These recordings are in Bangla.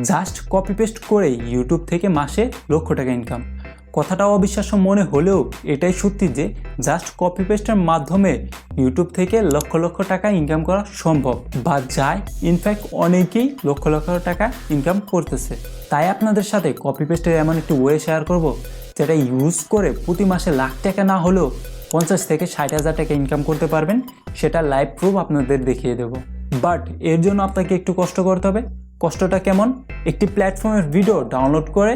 জাস্ট কপি পেস্ট করেই ইউটিউব থেকে মাসে লক্ষ টাকা ইনকাম। কথাটা অবিশ্বাস্য মনে হলেও এটাই সত্যি যে জাস্ট কপি পেস্টের মাধ্যমে ইউটিউব থেকে লক্ষ লক্ষ টাকা ইনকাম করা সম্ভব বা যায়। ইনফ্যাক্ট অনেকেই লক্ষ লক্ষ টাকা ইনকাম করতেছে। তাই আপনাদের সাথে কপি পেস্টের এমন একটি ওয়ে শেয়ার করব যেটা ইউজ করে প্রতি মাসে লাখ টাকা না হলেও 50 থেকে 60,000 টাকা ইনকাম করতে পারবেন। সেটা লাইভ প্রুফ আপনাদের দেখিয়ে দেব। বাট এর জন্য আপনাকে একটু কষ্ট করতে হবে। কষ্টটা কেমন? একটি প্ল্যাটফর্মের ভিডিও ডাউনলোড করে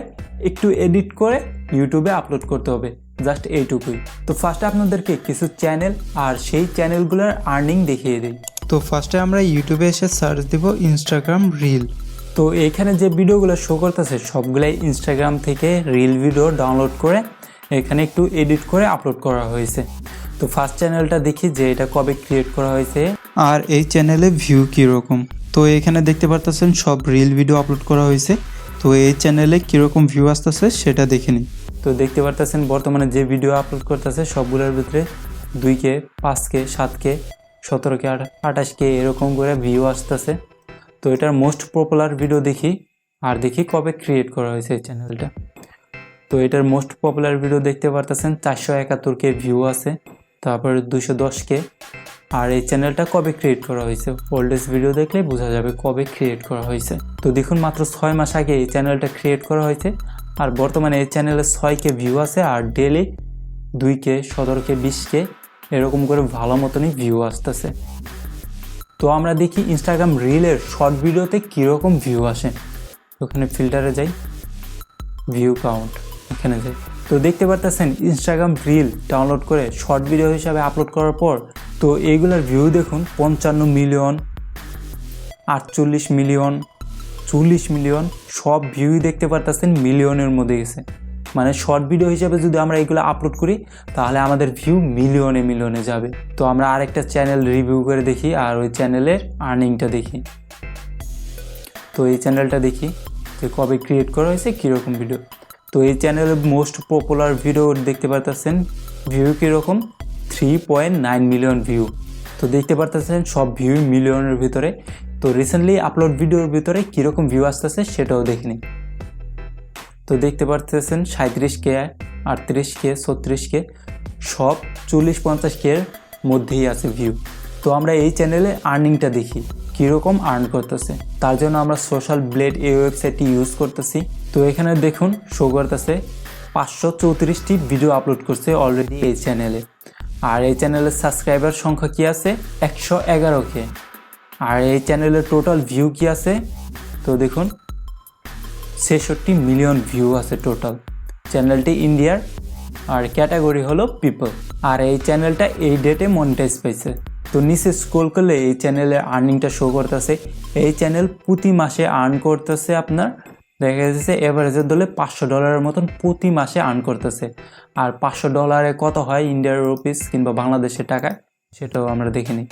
একটু এডিট করে ইউটিউবে আপলোড করতে হবে, জাস্ট এইটুকুই। তো ফার্স্টে আপনাদেরকে কিছু চ্যানেল আর সেই চ্যানেলগুলোর আর্নিং দেখিয়ে দিই। তো ফার্স্টে আমরা ইউটিউবে এসে সার্চ দিব ইনস্টাগ্রাম রিল। তো এখানে যে ভিডিওগুলো শো করতেছে সবগুলাই ইনস্টাগ্রাম থেকে রিল ভিডিও ডাউনলোড করে এখানে একটু এডিট করে আপলোড করা হয়েছে। তো ফার্স্ট চ্যানেলটা দেখি যে এটা কবে ক্রিয়েট করা হয়েছে আর এই চ্যানেলে ভিউ কীরকম। তো এখানে দেখতে পারতেছেন সব রিল ভিডিও আপলোড করা হয়েছে। তো এই চ্যানেলে কীরকম ভিউ আসতেছে সেটা দেখে নিই। তো দেখতে পারতেছেন বর্তমানে যে ভিডিও আপলোড করতেছে সবগুলোর ভিতরে 2K, 5K, 7K, 17K, 28K এরকম করে ভিউ আসতেছে। তো এটার মোস্ট পপুলার ভিডিও দেখি আর দেখি কবে ক্রিয়েট করা হয়েছে এই চ্যানেলটা। তো এটার মোস্ট পপুলার ভিডিও দেখতে পারতেছেন 471K ভিউ আছে, তারপরে 210K। আর এই চ্যানেলটা কবে ক্রিয়েট করা হয়েছে ওল্ডেস্ট ভিডিও দেখলে বোঝা যাবে কবে ক্রিয়েট করা হয়েছে। তো দেখুন মাত্র 6 মাস আগে এই চ্যানেলটা ক্রিয়েট করা হয়েছে আর বর্তমানে এই চ্যানেলে 6K ভিউ আছে আর ডেলি 2K, 17K, 20K এরকম করে ভালো মতনই ভিউ আসতেছে। তো আমরা দেখি ইনস্টাগ্রাম রিলের শর্ট ভিডিওতে কীরকম ভিউ আসে। ওখানে ফিল্টারে যাই, ভিউ কাউন্ট এখানে যাই। তো দেখতে পারতেছেন ইনস্টাগ্রাম রিল ডাউনলোড করে শর্ট ভিডিও হিসাবে আপলোড করার পর তো এইগুলোর ভিউ দেখুন 55 মিলিয়ন, 48 মিলিয়ন, 40 মিলিয়ন, সব ভিউই দেখতে পারতেছেন মিলিয়নের মধ্যে গেছে। মানে শর্ট ভিডিও হিসাবে যদি আমরা এগুলো আপলোড করি তাহলে আমাদের ভিউ মিলিয়নে মিলিয়নে যাবে। তো আমরা আরেকটা চ্যানেল রিভিউ করে দেখি আর ওই চ্যানেলের আর্নিংটা দেখি। তো এই চ্যানেলটা দেখি যে কবে ক্রিয়েট করা হয়েছে, কীরকম ভিডিও। তো এই চ্যানেলের মোস্ট পপুলার ভিডিও দেখতে পারতেছেন ভিউ কীরকম 3.9 মিলিয়ন ভিউ। তো দেখতে পারতেছেন সব ভিউ মিলিয়নের ভিতরে। তো রিসেন্টলি আপলোড ভিডিওর ভিতরে কীরকম ভিউ আসতেছে সেটাও দেখিনি। তো দেখতে পারতেছেন 37K, 38K, 36K সব 40-50K এর মধ্যেই আছে ভিউ। তো আমরা এই চ্যানেলে আর্নিংটা দেখি কীরকম আর্ন করতেছে। তার জন্য আমরা সোশ্যাল ব্লেড এই ওয়েবসাইটটি ইউজ করতেছি। তো এখানে দেখুন শো করতেছে 534টি ভিডিও আপলোড করছে অলরেডি এই চ্যানেলে। আর এই চ্যানেলের সাবস্ক্রাইবার সংখ্যা কি আছে 111K। আর এই চ্যানেলের টোটাল ভিউ কি আছে তো দেখুন 66 মিলিয়ন ভিউ আছে টোটাল। চ্যানেলটি ইন্ডিয়ার আর ক্যাটাগরি হলো পিপল। আর এই চ্যানেলটা এই ডেটে মনিটাইজ পাইছে। তো নিচে স্ক্রল করলে এই চ্যানেলের আর্নিংটা শো করতেছে। এই চ্যানেল প্রতি মাসে আর্ন করতেছে আপনার দেখা যাচ্ছে এভারেজের দলে $500 মতন প্রতি মাসে আর্ন করতেছে। আর $500 কত হয় ইন্ডিয়ার রুপিস কিংবা বাংলাদেশের টাকায় সেটাও আমরা দেখে নিই।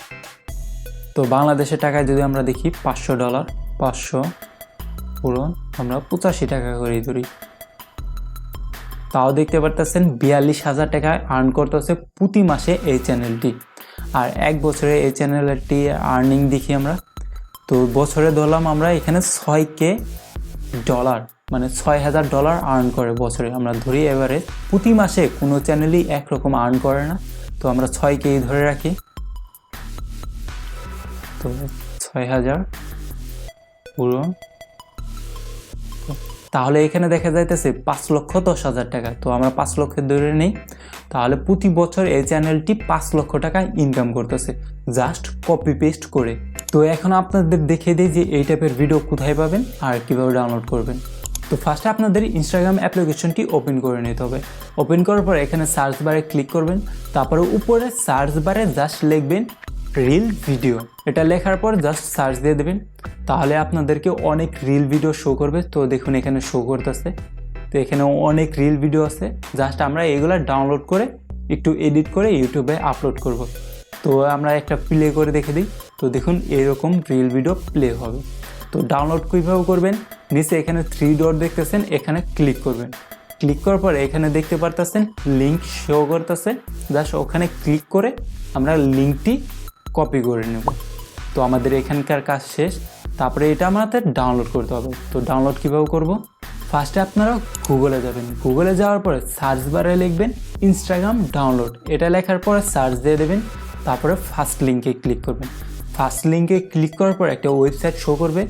তো বাংলাদেশের টাকায় যদি আমরা দেখি $500, 500 পুরো আমরা 85 টাকা করে ধরি, তাও দেখতে পারতেছেন 42,000 টাকা আর্ন করতেছে প্রতি মাসে এই চ্যানেলটি। আর এক বছরে এই চ্যানেলটি আর্নিং দেখি আমরা। তো বছরে ধরলাম আমরা এখানে $6K মানে $6,000 আর্ন করে বছরে আমরা ধরি এভারেজ। প্রতি মাসে কোনো চ্যানেলই একরকম আর্ন করে না। তো আমরা 6K ধরে রাখি। তো 6,000 পুরো, তাহলে এখানে দেখা যাইতেছে 5,10,000 টাকা। তো আমরা 5 লক্ষ ধরে নিই, তাহলে প্রতি বছর এই চ্যানেলটি 5 লক্ষ টাকা ইনকাম করতেছে জাস্ট কপি পেস্ট করে। তো এখন আপনাদের দেখিয়ে দিই যে এই টাইপের ভিডিও কোথায় পাবেন আর কীভাবে ডাউনলোড করবেন। তো ফার্স্টে আপনাদের ইনস্টাগ্রাম অ্যাপ্লিকেশনটি ওপেন করে নিতে হবে। ওপেন করার পর এখানে সার্চ বারে ক্লিক করবেন, তারপরে উপরে সার্চ বারে জাস্ট লিখবেন রিল ভিডিও। এটা লেখার পর জাস্ট সার্চ দিয়ে দেবেন, তাহলে আপনাদেরকে অনেক রিল ভিডিও শো করবে। তো দেখুন এখানে শো করতেছে। তো এখানে অনেক রিল ভিডিও আছে, জাস্ট আমরা এগুলো ডাউনলোড করে একটু এডিট করে ইউটিউবে আপলোড করব। তো আমরা একটা প্লে করে দেখে দিই। তো দেখুন এরকম রিল ভিডিও প্লে হবে। তো ডাউনলোড কীভাবে করবেন, নিচে এখানে 3 ডট দেখতেছেন, এখানে ক্লিক করবেন। ক্লিক করার পর এখানে দেখতে পারতেছেন লিঙ্ক শো করতেছে, জাস্ট ওখানে ক্লিক করে আমরা লিঙ্কটি কপি করে নেব। তো আমাদের এখানকার কাজ শেষ। তারপরে এটা আমাদের ডাউনলোড করতে হবে। তো ডাউনলোড কীভাবে করব? ফার্স্টে আপনারা গুগলে যাবেন, গুগলে যাওয়ার পরে সার্চ বারে লিখবেন ইনস্টাগ্রাম ডাউনলোড, এটা লেখার পরে সার্চ দিয়ে দেবেন, তারপরে ফার্স্ট লিঙ্কে ক্লিক করবেন। ফার্স্ট লিঙ্কে ক্লিক করার পর একটা ওয়েবসাইট শো করবে,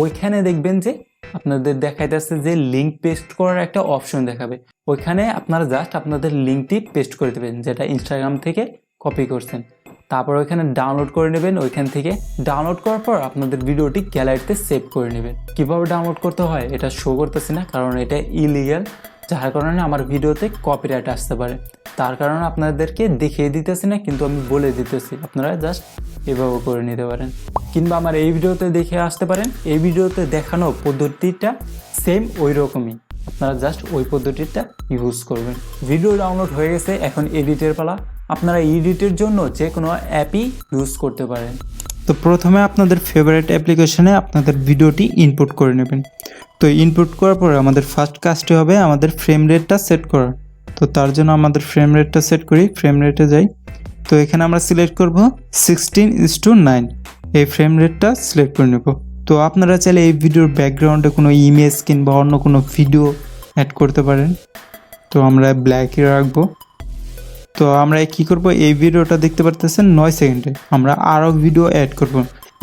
ওইখানে দেখবেন যে আপনাদের দেখাইতেছে যে লিঙ্ক পেস্ট করার একটা অপশন দেখাবে, ওইখানে আপনারা জাস্ট আপনাদের লিঙ্কটি পেস্ট করে দেবেন যেটা ইনস্টাগ্রাম থেকে কপি করছেন। তারপর ওইখানে ডাউনলোড করে নেবেন, ওইখান থেকে ডাউনলোড করার পর আপনাদের ভিডিওটি গ্যালারিতে সেভ করে নেবেন। কীভাবে ডাউনলোড করতে হয় এটা শো করতেছি না, কারণ এটা ইলিগ্যাল, যার কারণে আমার ভিডিওতে কপিরাইট আসতে পারে, তার কারণে আপনাদেরকে দেখিয়ে দিতেছি না, কিন্তু আমি বলে দিতেছি আপনারা জাস্ট এভাবে করে নিতে পারেন। কিংবা আমার এই ভিডিওতে দেখে আসতে পারেন, এই ভিডিওতে দেখানো পদ্ধতিটা সেম ওই রকমই, আপনারা জাস্ট ওই পদ্ধতিটা ইউজ করবেন। ভিডিও ডাউনলোড হয়ে গেছে, এখন এডিটের পালা। আপনারা এডিটের জন্য যে কোনো অ্যাপই ইউজ করতে পারেন। তো প্রথমে আপনাদের ফেভারিট অ্যাপ্লিকেশনে আপনাদের ভিডিওটি ইনপুট করে নেবেন। তো ইনপুট করার পরে আমাদের ফার্স্ট কাজটি হবে আমাদের ফ্রেম রেটটা সেট করা। তো তার জন্য আমাদের ফ্রেম রেটটা সেট করি, ফ্রেম রেটে যাই। তো এখানে আমরা সিলেক্ট করব 16:9, এই ফ্রেম রেটটা সিলেক্ট করে নেব। তো আপনারা চাইলে এই ভিডিওর ব্যাকগ্রাউন্ডে কোনো ইমেজ কিংবা অন্য কোনো ভিডিও অ্যাড করতে পারেন। তো আমরা ব্ল্যাকই রাখবো। তো আমরা কি করব, এই ভিডিওটা দেখতে পারতেছেন 9 সেকেন্ডে, আমরা আরও ভিডিও অ্যাড করব।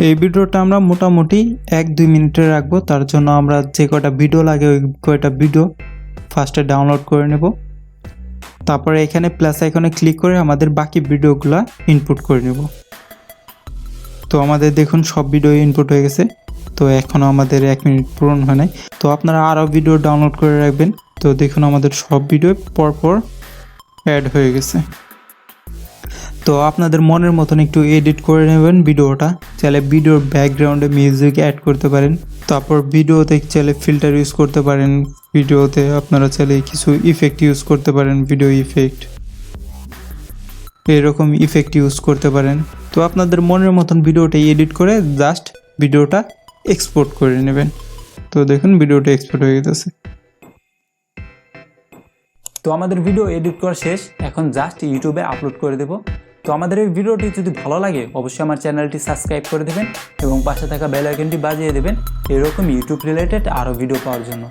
এই ভিডিওটা আমরা মোটামুটি 1-2 মিনিটে রাখবো। তার জন্য আমরা যে কয়টা ভিডিও লাগে ওই কয়টা ভিডিও ফার্স্টে ডাউনলোড করে নেব। তারপরে এখানে প্লাস আইকনে ক্লিক করে আমাদের বাকি ভিডিওগুলো ইনপুট করে নেব। তো আমাদের দেখুন সব ভিডিও ইনপুট হয়ে গেছে। তো এখনও আমাদের 1 মিনিট পূরণ হয় নাই। তো আপনারা আরও ভিডিও ডাউনলোড করে রাখবেন। তো দেখুন আমাদের সব ভিডিও পরপর অ্যাড হয়ে গেছে। তো আপনাদের মনের মতন একটু এডিট করে নেবেন ভিডিওটা। চাইলে ভিডিওর ব্যাকগ্রাউন্ডে মিউজিক অ্যাড করতে পারেন। তারপর ভিডিওতে চাইলে ফিল্টার ইউজ করতে পারেন। ভিডিওতে আপনারা চাইলে কিছু ইফেক্ট ইউজ করতে পারেন, ভিডিও ইফেক্ট, এরকম ইফেক্ট ইউজ করতে পারেন। তো আপনাদের মনের মতন ভিডিওটা এডিট করে জাস্ট ভিডিওটা এক্সপোর্ট করে নেবেন। তো দেখুন ভিডিওটা এক্সপোর্ট হয়ে গেছে। তো আমাদের ভিডিও এডিট করা শেষ, এখন জাস্ট ইউটিউবে আপলোড করে দেব। তো আমাদের এই ভিডিওটি যদি ভালো লাগে অবশ্যই আমার চ্যানেলটি সাবস্ক্রাইব করে দেবেন এবং পাশে থাকা বেল আইকনটি বাজিয়ে দেবেন এরকম ইউটিউব রিলেটেড আরও ভিডিও পাওয়ার জন্য।